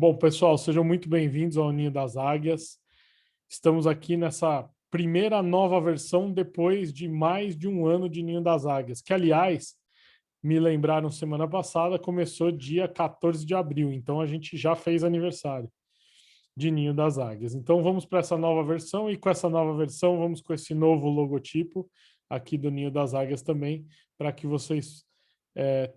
Bom, pessoal, sejam muito bem-vindos ao Ninho das Águias. Estamos aqui nessa primeira nova versão depois de mais de um ano de Ninho das Águias, que, aliás, me lembraram semana passada, começou dia 14 de abril, então a gente já fez aniversário de Ninho das Águias. Então vamos para essa nova versão e com essa nova versão vamos com esse novo logotipo aqui do Ninho das Águias também, para que vocês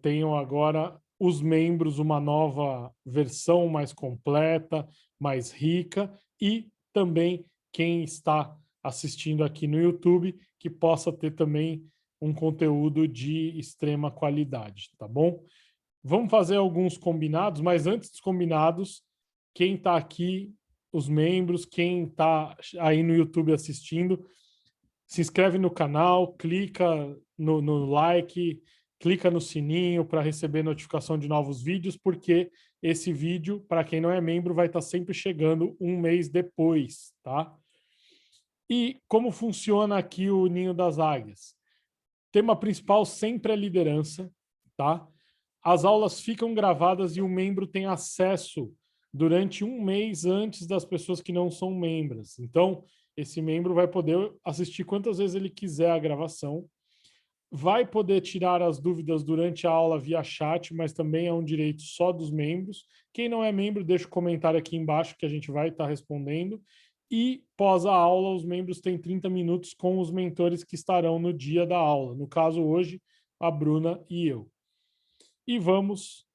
tenham agora os membros uma nova versão mais completa, mais rica e também quem está assistindo aqui no YouTube que possa ter também um conteúdo de extrema qualidade, tá bom? Vamos fazer alguns combinados, mas antes dos combinados, quem está aqui, os membros, quem está aí no YouTube assistindo, se inscreve no canal, clica no like, clica no sininho para receber notificação de novos vídeos, porque esse vídeo, para quem não é membro, vai estar sempre chegando um mês depois, tá? E como funciona aqui o Ninho das Águias? Tema principal sempre é liderança, tá? As aulas ficam gravadas e o membro tem acesso durante um mês antes das pessoas que não são membros. Então, esse membro vai poder assistir quantas vezes ele quiser a gravação, vai poder tirar as dúvidas durante a aula via chat, mas também é um direito só dos membros. Quem não é membro, deixa o comentário aqui embaixo que a gente vai estar respondendo. E pós a aula, os membros têm 30 minutos com os mentores que estarão no dia da aula. No caso, hoje, a Bruna e eu. E vamos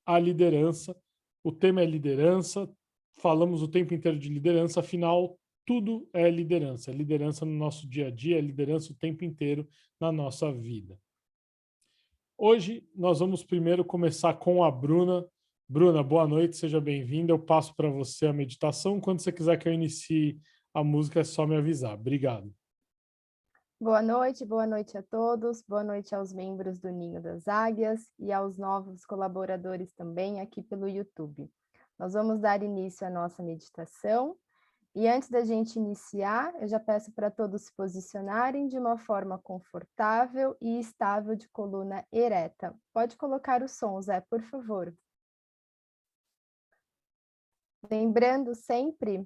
à liderança. O tema é liderança, falamos o tempo inteiro de liderança, afinal, tudo é liderança. É liderança no nosso dia a dia, é liderança o tempo inteiro na nossa vida. Hoje, nós vamos primeiro começar com a Bruna. Bruna, boa noite, seja bem-vinda. Eu passo para você a meditação. Quando você quiser que eu inicie a música, é só me avisar. Obrigado. Boa noite a todos, boa noite aos membros do Ninho das Águias e aos novos colaboradores também aqui pelo YouTube. Nós vamos dar início à nossa meditação e antes da gente iniciar, eu já peço para todos se posicionarem de uma forma confortável e estável de coluna ereta. Pode colocar o som, Zé, por favor. Lembrando sempre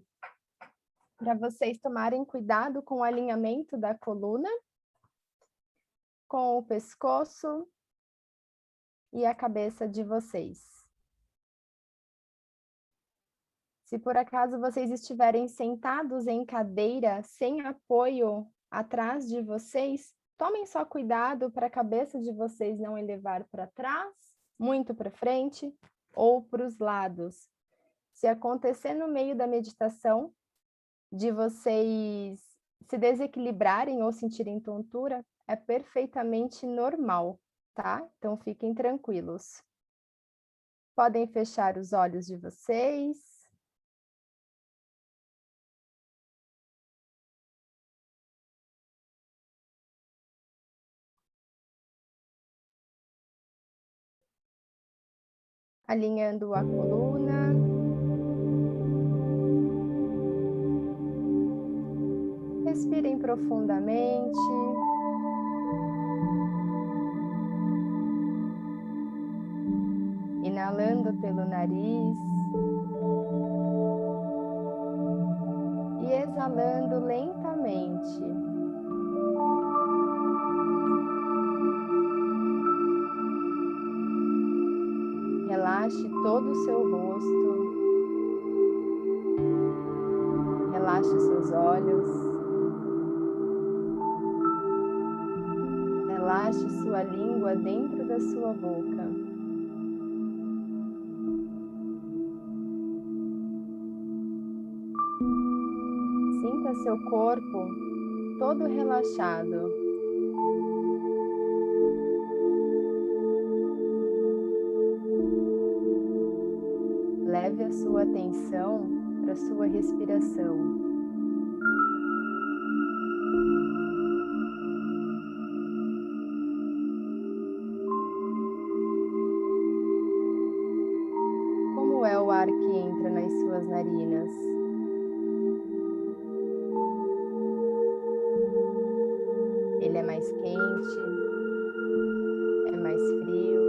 para vocês tomarem cuidado com o alinhamento da coluna, com o pescoço e a cabeça de vocês. Se por acaso vocês estiverem sentados em cadeira sem apoio atrás de vocês, tomem só cuidado para a cabeça de vocês não elevar para trás, muito para frente ou para os lados. Se acontecer no meio da meditação, de vocês se desequilibrarem ou sentirem tontura, é perfeitamente normal, tá? Então fiquem tranquilos. Podem fechar os olhos de vocês. Alinhando a coluna. Respirem profundamente. Inalando pelo nariz. E exalando lentamente. Relaxe todo o seu rosto. Relaxe seus olhos. Relaxe sua língua dentro da sua boca. Sinta seu corpo todo relaxado. Leve a sua atenção para a sua respiração. Como é o ar que entra nas suas narinas? Ele é mais quente? É mais frio?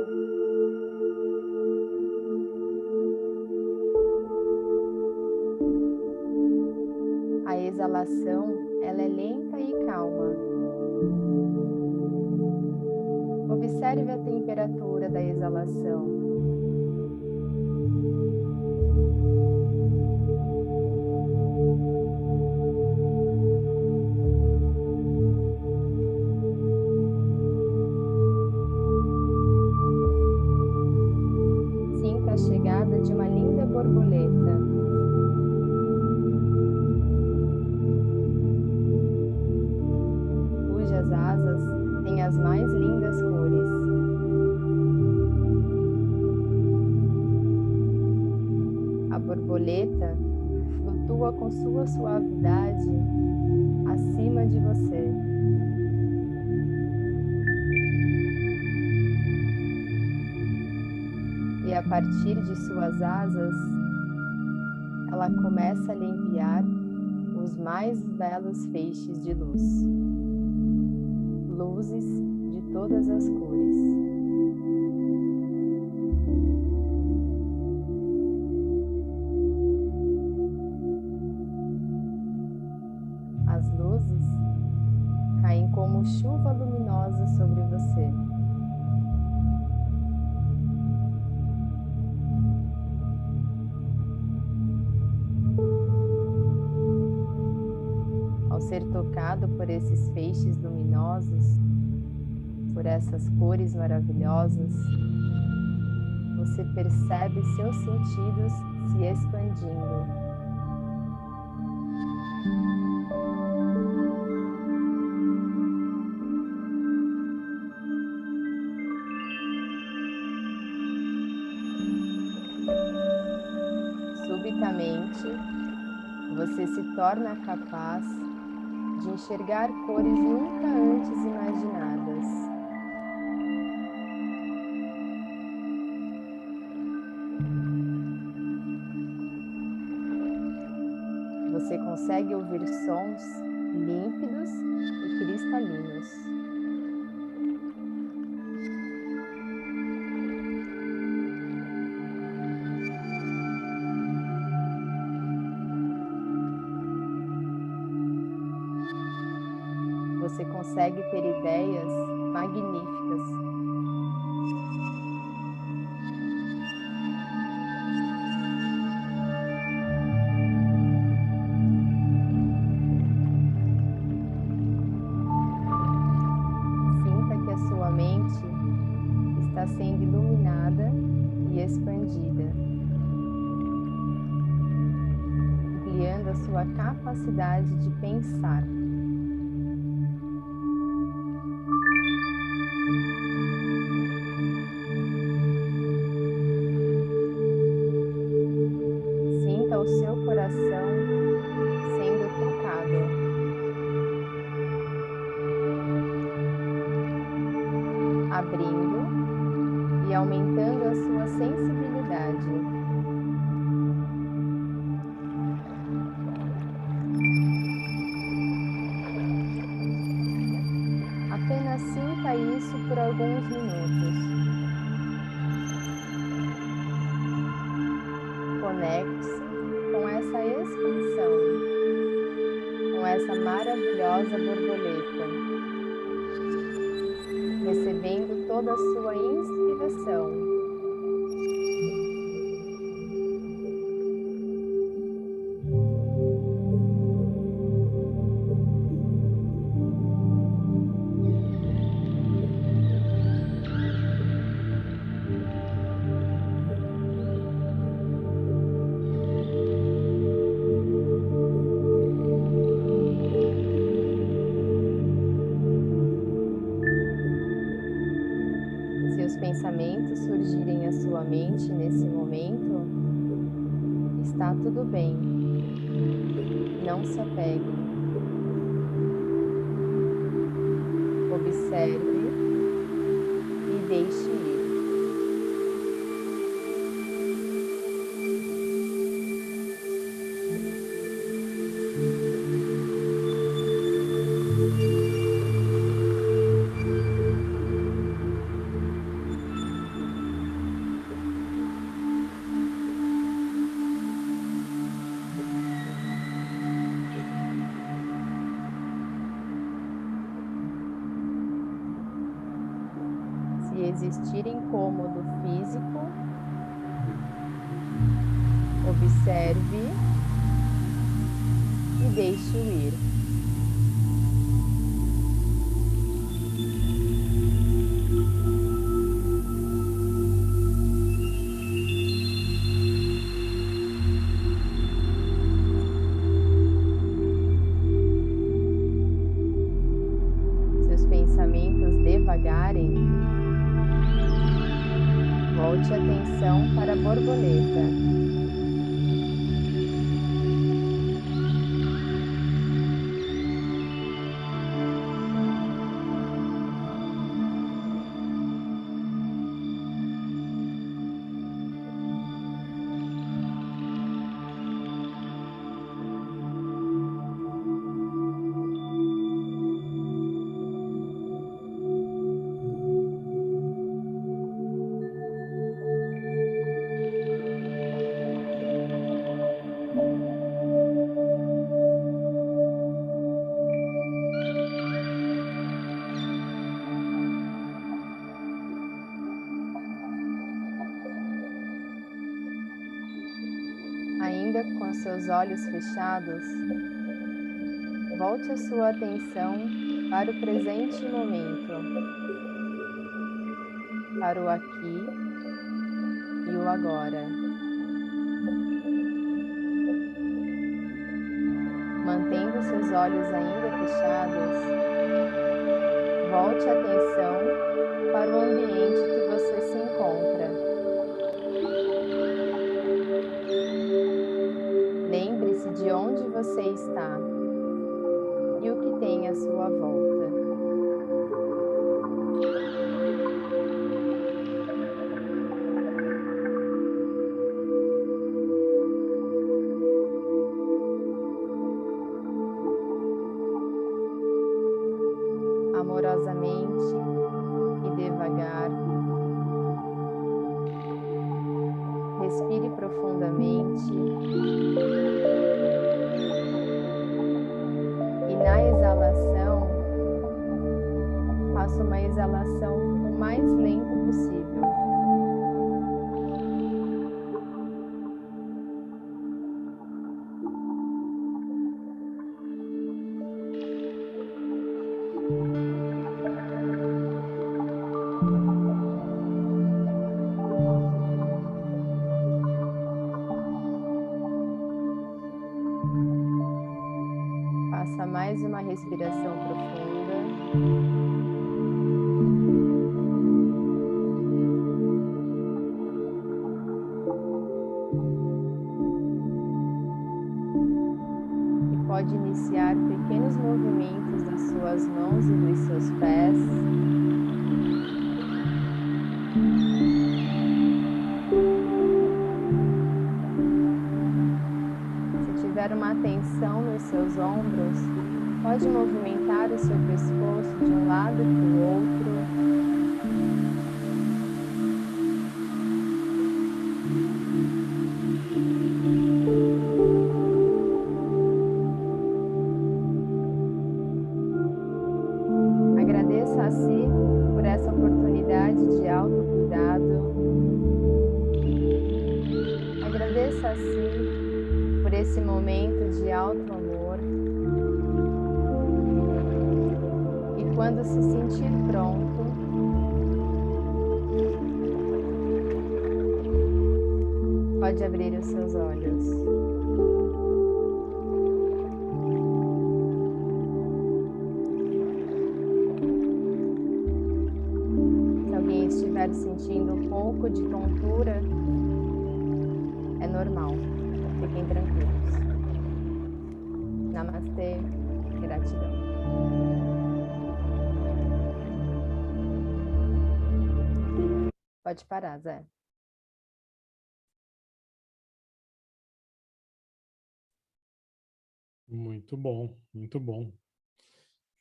exalação, ela é lenta e calma. Observe a temperatura da exalação. Sinta a chegada de uma linda borboleta. Cujas asas têm as mais lindas cores. A borboleta flutua com sua suavidade acima de você. E a partir de suas asas, ela começa a lhe enviar os mais belos feixes de luz. Luzes de todas as cores. As luzes caem como chuva luminosa sobre você. Ao ser tocado por esses feixes luminosos, por essas cores maravilhosas, você percebe seus sentidos se expandindo. Subitamente, você se torna capaz de enxergar cores nunca antes imaginadas. Você consegue ouvir sons límpidos e cristalinos. Você consegue ter ideias magníficas. Sinta que a sua mente está sendo iluminada e expandida, ampliando a sua capacidade de pensar. Sinta o seu coração sendo tocado. Abrindo e aumentando a sua sensibilidade. Apenas sinta isso por alguns minutos. Conecte-se com essa expansão, com essa maravilhosa borboleta, recebendo toda a sua inspiração. Se os pensamentos surgirem à sua mente nesse momento, está tudo bem. Não se apegue. Observe e deixe ir. existir incômodo físico, observe e deixe-o ir. Seus pensamentos devagarem, volte a atenção para a borboleta. Ainda com seus olhos fechados, volte a sua atenção para o presente momento, para o aqui e o agora. Mantendo seus olhos ainda fechados, volte a atenção para o ambiente que você se encontra. Lembre-se de onde você está e o que tem à sua volta. Amorosamente e devagar, respire profundamente e na exalação, faça uma exalação o mais lenta possível. Faça mais uma respiração profunda. E pode iniciar pequenos movimentos das suas mãos e dos seus pés. Se tiver uma tensão nos seus ombros, pode movimentar o seu pescoço de um lado para o outro. Agradeça a si por essa oportunidade de autocuidado. Agradeça a si por esse momento de auto-amor. E quando se sentir pronto, pode abrir os seus olhos. Se alguém estiver sentindo um pouco de tontura, é normal. Fiquem tranquilos. Namastê, gratidão. Pode parar, Zé. Muito bom, muito bom.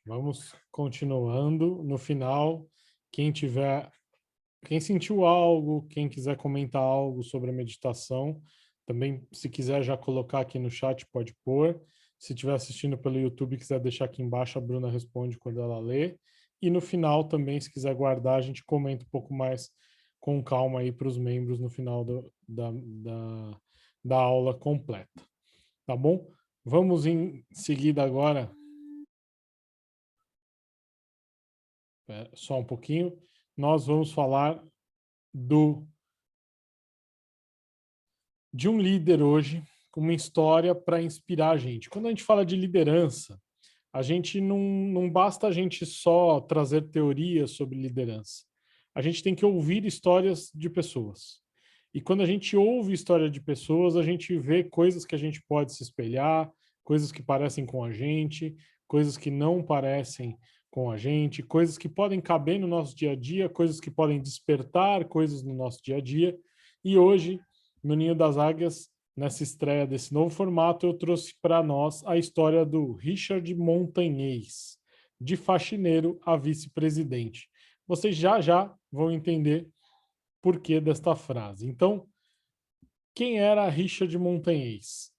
Vamos continuando. No final, quem sentiu algo, quem quiser comentar algo sobre a meditação, também, se quiser já colocar aqui no chat, pode pôr. Se estiver assistindo pelo YouTube e quiser deixar aqui embaixo, a Bruna responde quando ela lê. e no final também, se quiser guardar, a gente comenta um pouco mais com calma aí para os membros no final da aula completa. Tá bom? Vamos em seguida agora. Só um pouquinho. Nós vamos falar de um líder hoje, com uma história para inspirar a gente. Quando a gente fala de liderança, a gente não basta a gente só trazer teorias sobre liderança. A gente tem que ouvir histórias de pessoas. E quando a gente ouve história de pessoas, a gente vê coisas que a gente pode se espelhar, coisas que parecem com a gente, coisas que não parecem com a gente, coisas que podem caber no nosso dia a dia, coisas que podem despertar coisas no nosso dia a dia. E hoje, no Ninho das Águias, nessa estreia desse novo formato, eu trouxe para nós a história do Richard Montagnês, de faxineiro a vice-presidente. Vocês já vão entender por que desta frase. Então, quem era Richard Montagnês?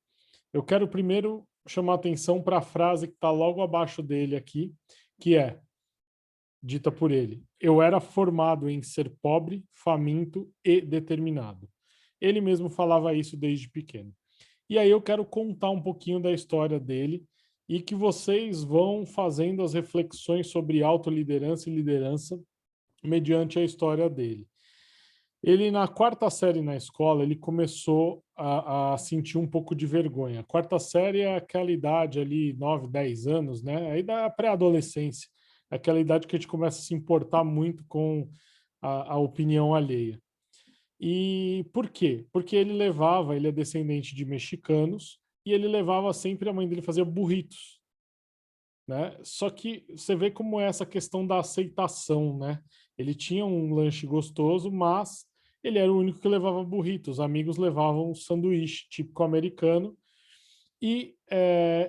Eu quero primeiro chamar atenção para a frase que está logo abaixo dele aqui, que é dita por ele: eu era formado em ser pobre, faminto e determinado. Ele mesmo falava isso desde pequeno. E aí eu quero contar um pouquinho da história dele e que vocês vão fazendo as reflexões sobre autoliderança e liderança mediante a história dele. Ele, na quarta série na escola, ele começou a sentir um pouco de vergonha. A quarta série é aquela idade ali, 9, 10 anos, né? Aí da pré-adolescência. É aquela idade que a gente começa a se importar muito com a opinião alheia. E por quê? Porque ele é descendente de mexicanos, e ele levava sempre, a mãe dele fazia burritos, né? Só que você vê como é essa questão da aceitação, né? Ele tinha um lanche gostoso, mas ele era o único que levava burrito. Os amigos levavam um sanduíche típico americano e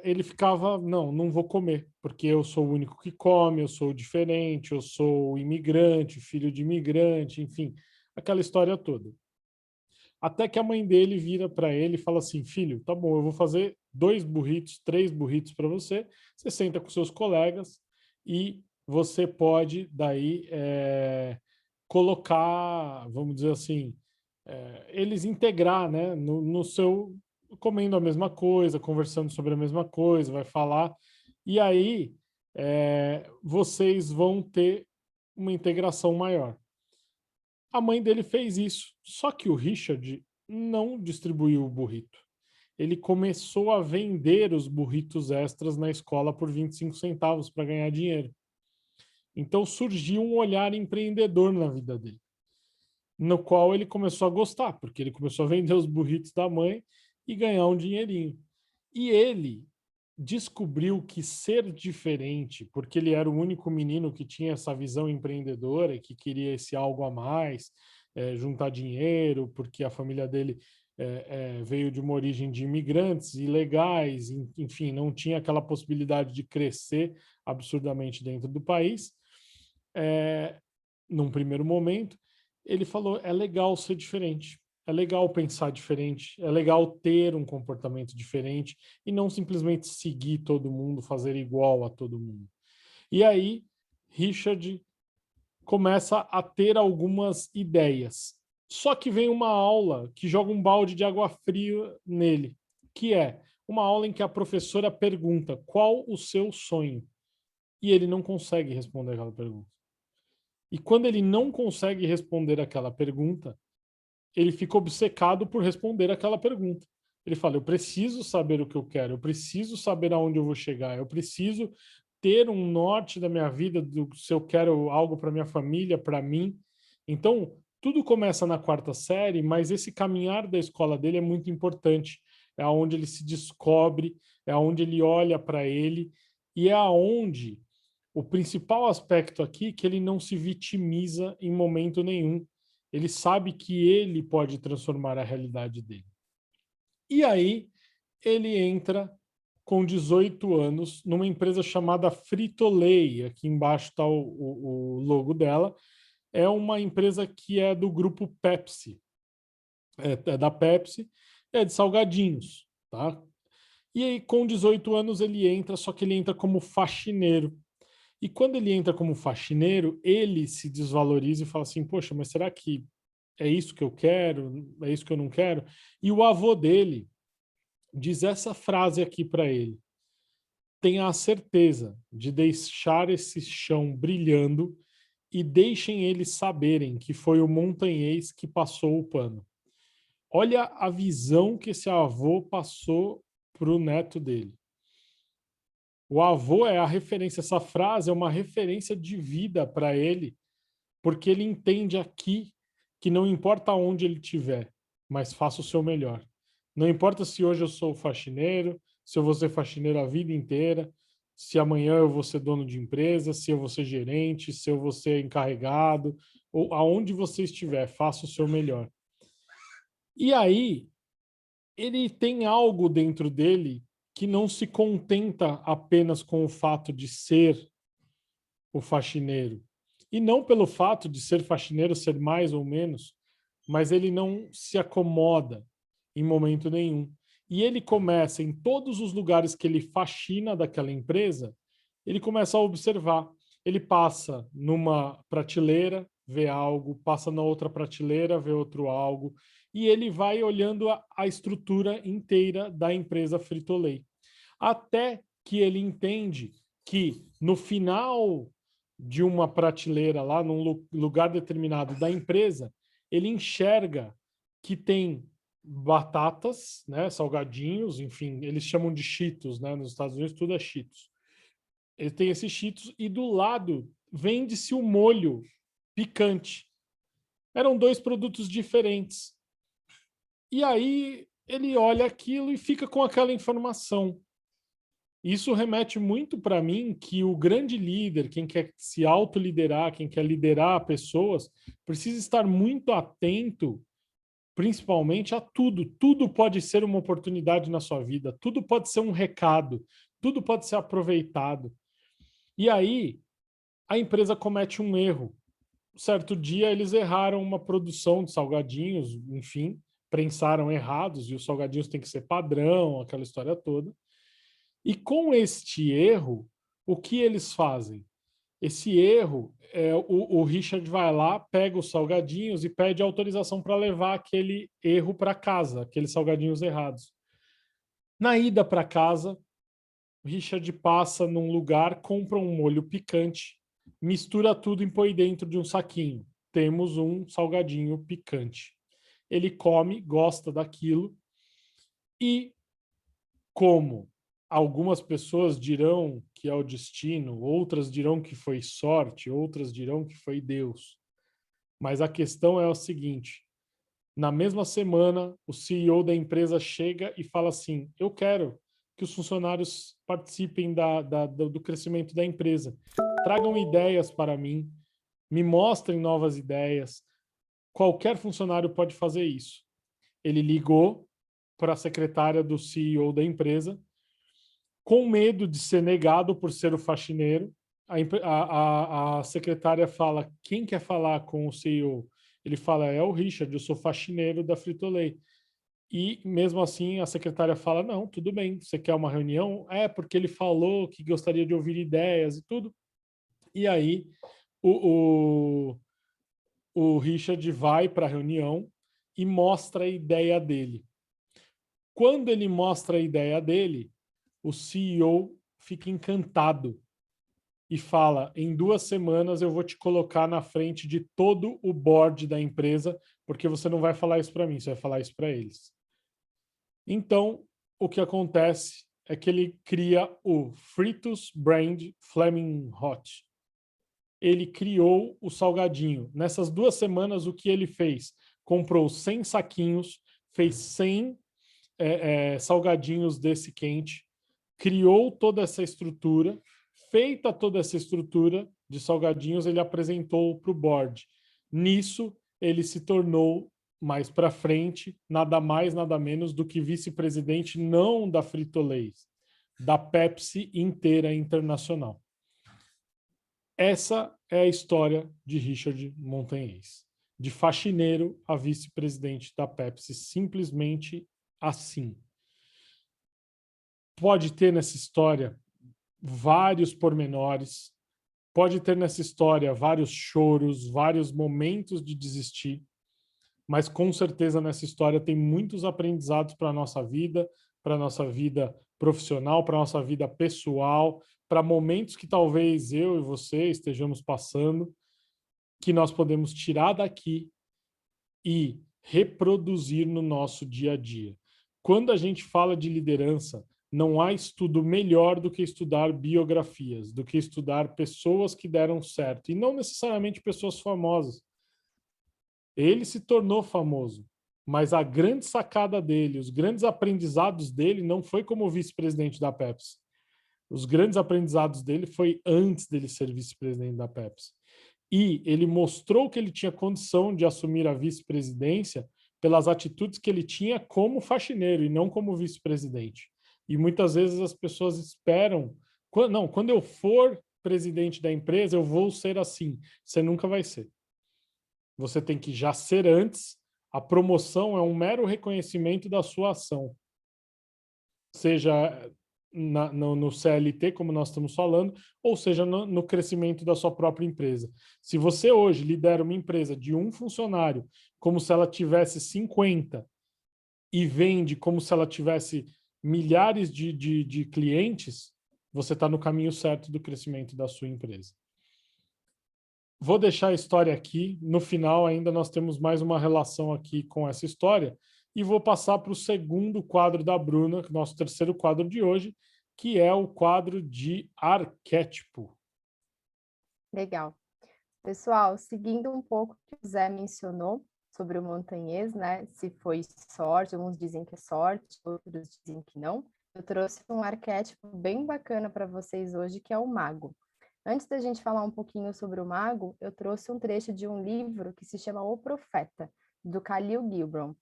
ele ficava, não vou comer, porque eu sou o único que come, eu sou diferente, eu sou imigrante, filho de imigrante, enfim, aquela história toda. Até que a mãe dele vira para ele e fala assim: filho, tá bom, eu vou fazer 2 burritos, 3 burritos para você. Você senta com seus colegas e você pode daí colocar, vamos dizer assim, eles integrar, né, no seu, comendo a mesma coisa, conversando sobre a mesma coisa, vai falar. E aí vocês vão ter uma integração maior. A mãe dele fez isso, só que o Richard não distribuiu o burrito. Ele começou a vender os burritos extras na escola por 25 centavos para ganhar dinheiro. Então surgiu um olhar empreendedor na vida dele, no qual ele começou a gostar, porque ele começou a vender os burritos da mãe e ganhar um dinheirinho. E ele descobriu que ser diferente, porque ele era o único menino que tinha essa visão empreendedora e que queria esse algo a mais, juntar dinheiro, porque a família dele veio de uma origem de imigrantes ilegais, enfim, não tinha aquela possibilidade de crescer absurdamente dentro do país. Num primeiro momento, ele falou: é legal ser diferente. É legal pensar diferente, é legal ter um comportamento diferente e não simplesmente seguir todo mundo, fazer igual a todo mundo. E aí, Richard começa a ter algumas ideias. Só que vem uma aula que joga um balde de água fria nele, que é uma aula em que a professora pergunta: qual o seu sonho? E ele não consegue responder aquela pergunta. E quando ele não consegue responder aquela pergunta, ele fica obcecado por responder aquela pergunta. Ele fala: eu preciso saber o que eu quero, eu preciso saber aonde eu vou chegar, eu preciso ter um norte da minha vida, se eu quero algo para minha família, para mim. Então, tudo começa na quarta série, mas esse caminhar da escola dele é muito importante. É onde ele se descobre, é onde ele olha para ele, e é aonde o principal aspecto aqui é que ele não se vitimiza em momento nenhum. Ele sabe que ele pode transformar a realidade dele. E aí ele entra com 18 anos numa empresa chamada Frito-Lay. Aqui embaixo está o logo dela. É uma empresa que é do grupo Pepsi. É da Pepsi, é de salgadinhos, tá? E aí com 18 anos ele entra, só que ele entra como faxineiro. E quando ele entra como faxineiro, ele se desvaloriza e fala assim, poxa, mas será que é isso que eu quero? É isso que eu não quero? E o avô dele diz essa frase aqui para ele: tenha a certeza de deixar esse chão brilhando e deixem eles saberem que foi o montanhês que passou o pano. Olha a visão que esse avô passou para o neto dele. O avô é a referência, essa frase é uma referência de vida para ele, porque ele entende aqui que não importa onde ele estiver, mas faça o seu melhor. Não importa se hoje eu sou faxineiro, se eu vou ser faxineiro a vida inteira, se amanhã eu vou ser dono de empresa, se eu vou ser gerente, se eu vou ser encarregado, ou aonde você estiver, faça o seu melhor. E aí, ele tem algo dentro dele que não se contenta apenas com o fato de ser o faxineiro. E não pelo fato de ser faxineiro ser mais ou menos, mas ele não se acomoda em momento nenhum. E ele começa, em todos os lugares que ele faxina daquela empresa, ele começa a observar. Ele passa numa prateleira, vê algo, passa na outra prateleira, vê outro algo, e ele vai olhando a estrutura inteira da empresa Frito-Lay. Até que ele entende que no final de uma prateleira lá, num lugar determinado da empresa, ele enxerga que tem batatas, né, salgadinhos, enfim, eles chamam de Cheetos, né, nos Estados Unidos tudo é Cheetos. Ele tem esses Cheetos e do lado vende-se o molho picante. Eram dois produtos diferentes. E aí ele olha aquilo e fica com aquela informação. Isso remete muito para mim que o grande líder, quem quer se autoliderar, quem quer liderar pessoas, precisa estar muito atento, principalmente a tudo. Tudo pode ser uma oportunidade na sua vida, tudo pode ser um recado, tudo pode ser aproveitado. E aí a empresa comete um erro. Certo dia eles erraram uma produção de salgadinhos, enfim, prensaram errados e os salgadinhos têm que ser padrão, aquela história toda. E com este erro, o que eles fazem? Esse erro, o Richard vai lá, pega os salgadinhos e pede autorização para levar aquele erro para casa, aqueles salgadinhos errados. Na ida para casa, o Richard passa num lugar, compra um molho picante, mistura tudo e põe dentro de um saquinho. Temos um salgadinho picante. Ele come, gosta daquilo e, como algumas pessoas dirão que é o destino, outras dirão que foi sorte, outras dirão que foi Deus. Mas a questão é o seguinte: na mesma semana, o CEO da empresa chega e fala assim: eu quero que os funcionários participem do crescimento da empresa. Tragam ideias para mim, me mostrem novas ideias. Qualquer funcionário pode fazer isso. Ele ligou para a secretária do CEO da empresa com medo de ser negado por ser o faxineiro. A secretária fala: quem quer falar com o CEO? Ele fala: é o Richard, eu sou faxineiro da Frito-Lay. E mesmo assim a secretária fala: não, tudo bem, você quer uma reunião? É, porque ele falou que gostaria de ouvir ideias e tudo. E aí o, o Richard vai para a reunião e mostra a ideia dele. Quando ele mostra a ideia dele, o CEO fica encantado e fala: em 2 semanas eu vou te colocar na frente de todo o board da empresa, porque você não vai falar isso para mim, você vai falar isso para eles. Então, o que acontece é que ele cria o Fritos Brand Flaming Hot. Ele criou o salgadinho. Nessas 2 semanas, o que ele fez? Comprou 100 saquinhos, fez 100 salgadinhos desse quente, criou toda essa estrutura. Feita toda essa estrutura de salgadinhos, ele apresentou para o board. Nisso, ele se tornou, mais para frente, nada mais, nada menos do que vice-presidente não da Frito-Lay, da Pepsi inteira internacional. Essa é a história de Richard Montanhês, de faxineiro a vice-presidente da Pepsi, simplesmente assim. Pode ter nessa história vários pormenores, Pode ter nessa história vários choros, vários momentos de desistir, mas com certeza nessa história tem muitos aprendizados para a nossa vida profissional, para a nossa vida pessoal, para momentos que talvez eu e você estejamos passando, que nós podemos tirar daqui e reproduzir no nosso dia a dia. Quando a gente fala de liderança, não há estudo melhor do que estudar biografias, do que estudar pessoas que deram certo, e não necessariamente pessoas famosas. Ele se tornou famoso, mas a grande sacada dele, os grandes aprendizados dele não foi como vice-presidente da Pepsi. Os grandes aprendizados dele foi antes dele ser vice-presidente da Pepsi. E ele mostrou que ele tinha condição de assumir a vice-presidência pelas atitudes que ele tinha como faxineiro e não como vice-presidente. E muitas vezes as pessoas esperam, quando eu for presidente da empresa, eu vou ser assim. Você nunca vai ser. Você tem que já ser antes. A promoção é um mero reconhecimento da sua ação. Seja no CLT, como nós estamos falando, ou seja, no crescimento da sua própria empresa. Se você hoje lidera uma empresa de um funcionário, como se ela tivesse 50, e vende como se ela tivesse milhares de clientes, você está no caminho certo do crescimento da sua empresa. Vou deixar a história aqui. No final, ainda nós temos mais uma relação aqui com essa história. E vou passar para o segundo quadro da Bruna, nosso terceiro quadro de hoje, que é o quadro de arquétipo. Legal. Pessoal, seguindo um pouco o que o Zé mencionou sobre o montanhês, né? Se foi sorte, alguns dizem que é sorte, outros dizem que não. Eu trouxe um arquétipo bem bacana para vocês hoje, que é o mago. Antes da gente falar um pouquinho sobre o mago, eu trouxe um trecho de um livro que se chama O Profeta, do Khalil Gibran,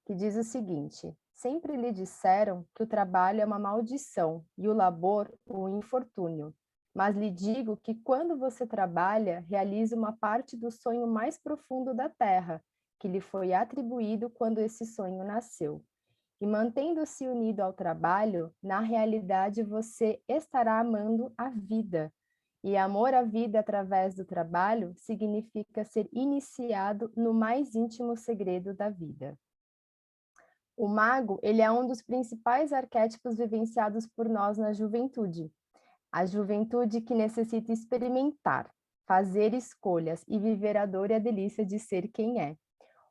que diz o seguinte: sempre lhe disseram que o trabalho é uma maldição e o labor o infortúnio. Mas lhe digo que quando você trabalha, realiza uma parte do sonho mais profundo da terra, que lhe foi atribuído quando esse sonho nasceu. E mantendo-se unido ao trabalho, na realidade você estará amando a vida. E amor à vida através do trabalho significa ser iniciado no mais íntimo segredo da vida. O mago, ele é um dos principais arquétipos vivenciados por nós na juventude. A juventude que necessita experimentar, fazer escolhas e viver a dor e a delícia de ser quem é.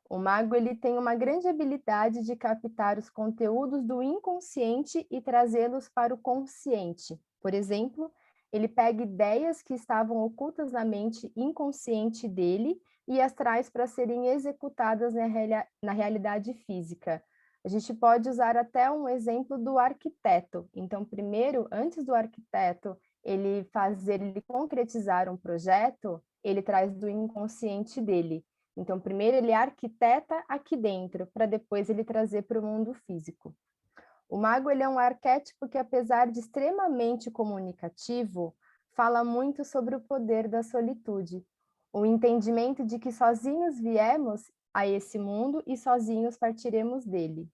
O mago, ele tem uma grande habilidade de captar os conteúdos do inconsciente e trazê-los para o consciente. Por exemplo, ele pega ideias que estavam ocultas na mente inconsciente dele e as traz para serem executadas na realidade física. A gente pode usar até um exemplo do arquiteto. Então, primeiro, antes do arquiteto ele concretizar um projeto, ele traz do inconsciente dele. Então, primeiro ele arquiteta aqui dentro, para depois ele trazer para o mundo físico. O mago, ele é um arquétipo que, apesar de extremamente comunicativo, fala muito sobre o poder da solitude, o entendimento de que sozinhos viemos a esse mundo e sozinhos partiremos dele.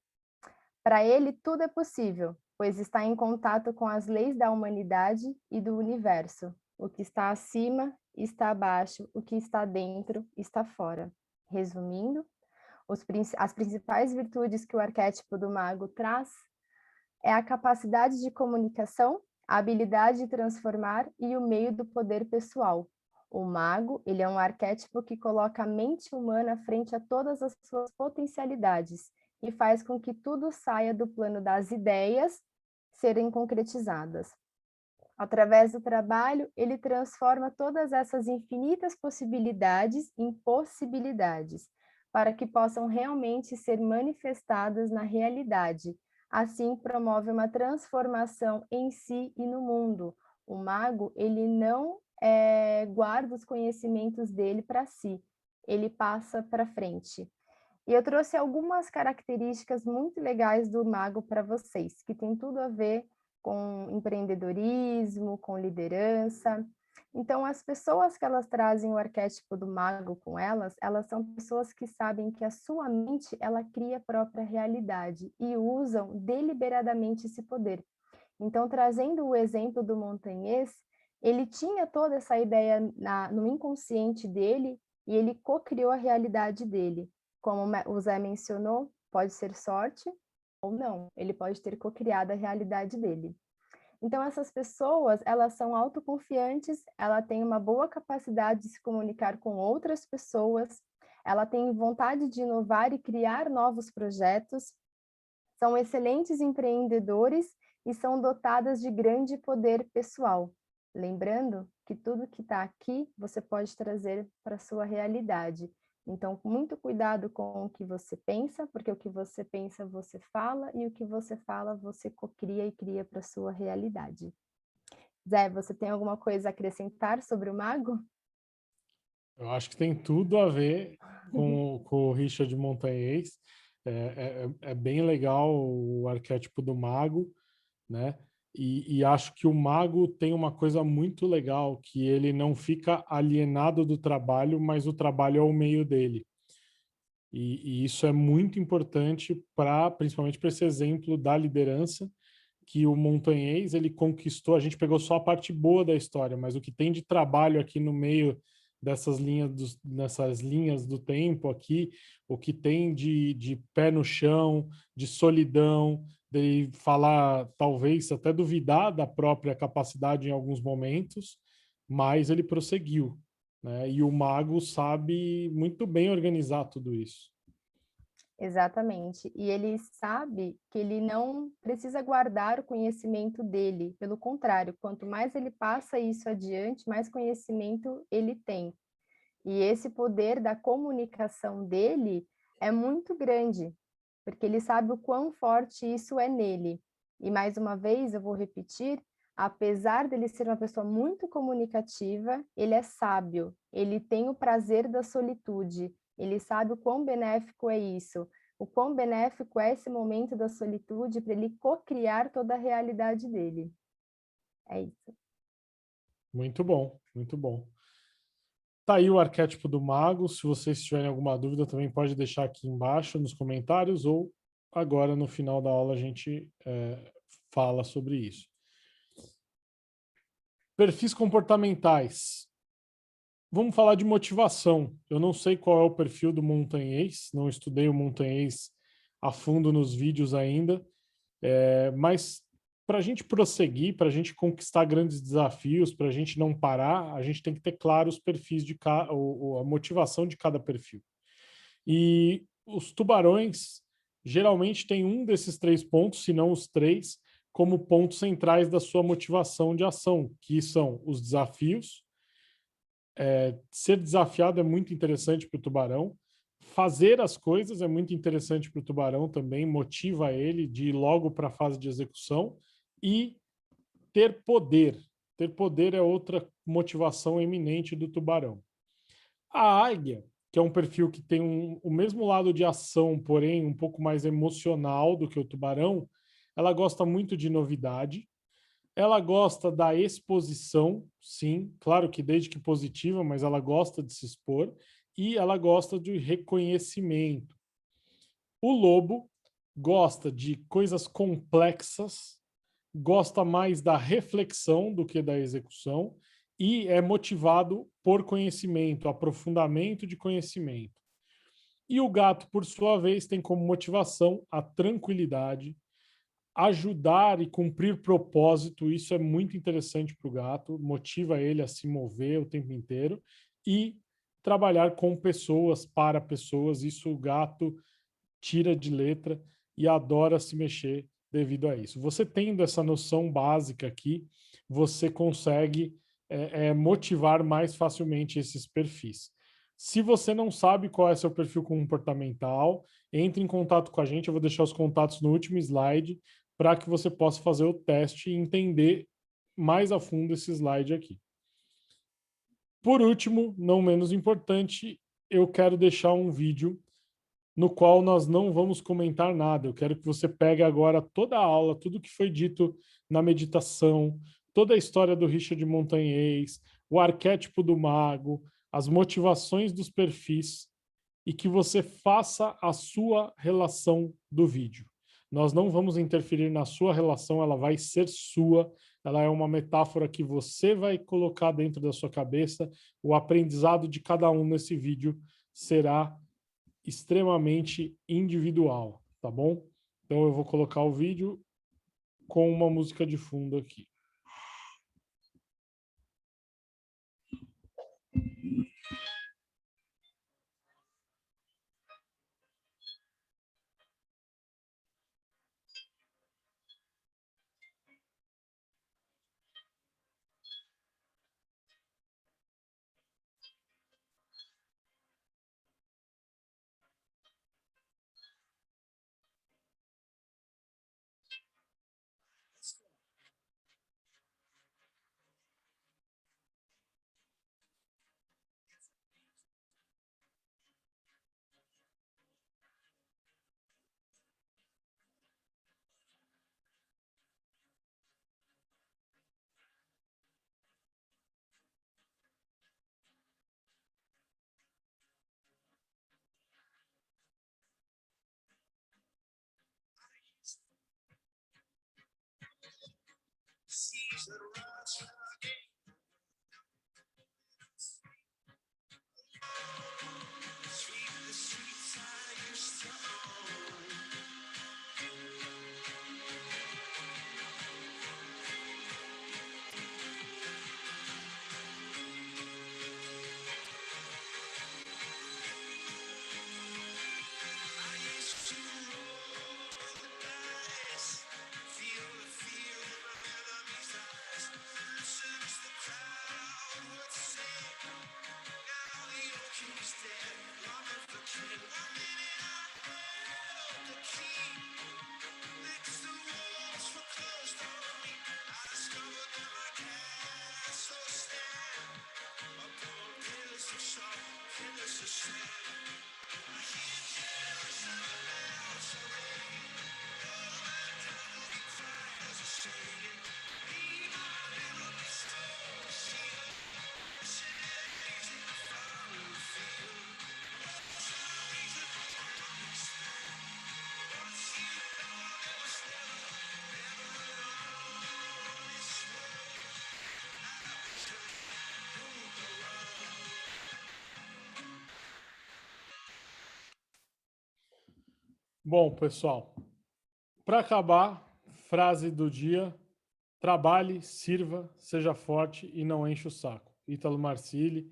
Para ele, tudo é possível, pois está em contato com as leis da humanidade e do universo. O que está acima está abaixo, o que está dentro está fora. Resumindo, as principais virtudes que o arquétipo do mago traz é a capacidade de comunicação, a habilidade de transformar e o meio do poder pessoal. O mago, ele é um arquétipo que coloca a mente humana frente a todas as suas potencialidades e faz com que tudo saia do plano das ideias serem concretizadas. Através do trabalho, ele transforma todas essas infinitas possibilidades em possibilidades, para que possam realmente ser manifestadas na realidade. Assim, promove uma transformação em si e no mundo. O mago, ele não guarda os conhecimentos dele para si, ele passa para frente. E eu trouxe algumas características muito legais do mago para vocês, que tem tudo a ver com empreendedorismo, com liderança. Então, as pessoas que elas trazem o arquétipo do mago com elas são pessoas que sabem que a sua mente, ela cria a própria realidade e usam deliberadamente esse poder. Então, trazendo o exemplo do montanhês, Ele tinha toda essa ideia no inconsciente dele e ele cocriou a realidade dele. Como o Zé mencionou, pode ser sorte ou não, ele pode ter cocriado a realidade dele. Então essas pessoas, elas são autoconfiantes, ela tem uma boa capacidade de se comunicar com outras pessoas, ela tem vontade de inovar e criar novos projetos, são excelentes empreendedores e são dotadas de grande poder pessoal. Lembrando que tudo que está aqui, você pode trazer para a sua realidade. Então, muito cuidado com o que você pensa, porque o que você pensa, você fala, e o que você fala, você cocria e cria para a sua realidade. Zé, você tem alguma coisa a acrescentar sobre o mago? Eu acho que tem tudo a ver com o Richard Montanhês. É bem legal o arquétipo do mago, né? E acho que o mago tem uma coisa muito legal, que ele não fica alienado do trabalho, mas o trabalho é o meio dele. E isso é muito importante para, principalmente para esse exemplo da liderança, que o Montanhês ele conquistou. A gente pegou só a parte boa da história, mas o que tem de trabalho aqui no meio nessas linhas do tempo aqui, o que tem de pé no chão, de solidão, de falar, talvez até duvidar da própria capacidade em alguns momentos, mas ele prosseguiu, né? E o mago sabe muito bem organizar tudo isso. Exatamente. E ele sabe que ele não precisa guardar o conhecimento dele. Pelo contrário, quanto mais ele passa isso adiante, mais conhecimento ele tem. E esse poder da comunicação dele é muito grande, porque ele sabe o quão forte isso é nele. E mais uma vez, eu vou repetir, apesar dele ser uma pessoa muito comunicativa, ele é sábio, ele tem o prazer da solitude, ele sabe o quão benéfico é isso, o quão benéfico é esse momento da solitude para ele cocriar toda a realidade dele. É isso. Muito bom, muito bom. Tá aí o arquétipo do mago. Se vocês tiverem alguma dúvida, também pode deixar aqui embaixo nos comentários ou agora no final da aula a gente fala sobre isso. Perfis comportamentais. Vamos falar de motivação. Eu não sei qual é o perfil do montanhês, não estudei o montanhês a fundo nos vídeos ainda, mas para a gente prosseguir, para a gente conquistar grandes desafios, para a gente não parar, a gente tem que ter claro os perfis a motivação de cada perfil. E os tubarões geralmente têm um desses 3 pontos, se não os 3, como pontos centrais da sua motivação de ação, que são os desafios. Ser desafiado é muito interessante para o tubarão. Fazer as coisas é muito interessante para o tubarão também, motiva ele de ir logo para a fase de execução. E ter poder. Ter poder é outra motivação eminente do tubarão. A águia, que é um perfil que tem o mesmo lado de ação, porém um pouco mais emocional do que o tubarão, ela gosta muito de novidade, ela gosta da exposição, sim, claro que desde que positiva, mas ela gosta de se expor, e ela gosta de reconhecimento. O lobo gosta de coisas complexas, gosta mais da reflexão do que da execução e é motivado por conhecimento, aprofundamento de conhecimento. E o gato, por sua vez, tem como motivação a tranquilidade, ajudar e cumprir propósito. Isso é muito interessante para o gato, motiva ele a se mover o tempo inteiro e trabalhar com pessoas, para pessoas. Isso o gato tira de letra e adora se mexer devido a isso. Você tendo essa noção básica aqui, você consegue motivar mais facilmente esses perfis. Se você não sabe qual é seu perfil comportamental, entre em contato com a gente, eu vou deixar os contatos no último slide, para que você possa fazer o teste e entender mais a fundo esse slide aqui. Por último, não menos importante, eu quero deixar um vídeo no qual nós não vamos comentar nada. Eu quero que você pegue agora toda a aula, tudo que foi dito na meditação, toda a história do Richard Montanhês, o arquétipo do mago, as motivações dos perfis, e que você faça a sua relação do vídeo. Nós não vamos interferir na sua relação, ela vai ser sua, ela é uma metáfora que você vai colocar dentro da sua cabeça. O aprendizado de cada um nesse vídeo será extremamente individual, tá bom? Então eu vou colocar o vídeo com uma música de fundo aqui. Bom, pessoal, para acabar, frase do dia: trabalhe, sirva, seja forte e não enche o saco. Ítalo Marcilli,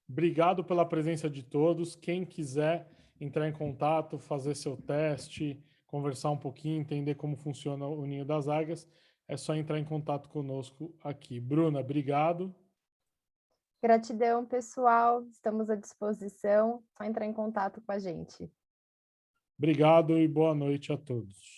obrigado pela presença de todos. Quem quiser entrar em contato, fazer seu teste, conversar um pouquinho, entender como funciona o Ninho das Águias, é só entrar em contato conosco aqui. Bruna, obrigado. Gratidão, pessoal. Estamos à disposição. Só entrar em contato com a gente. Obrigado e boa noite a todos.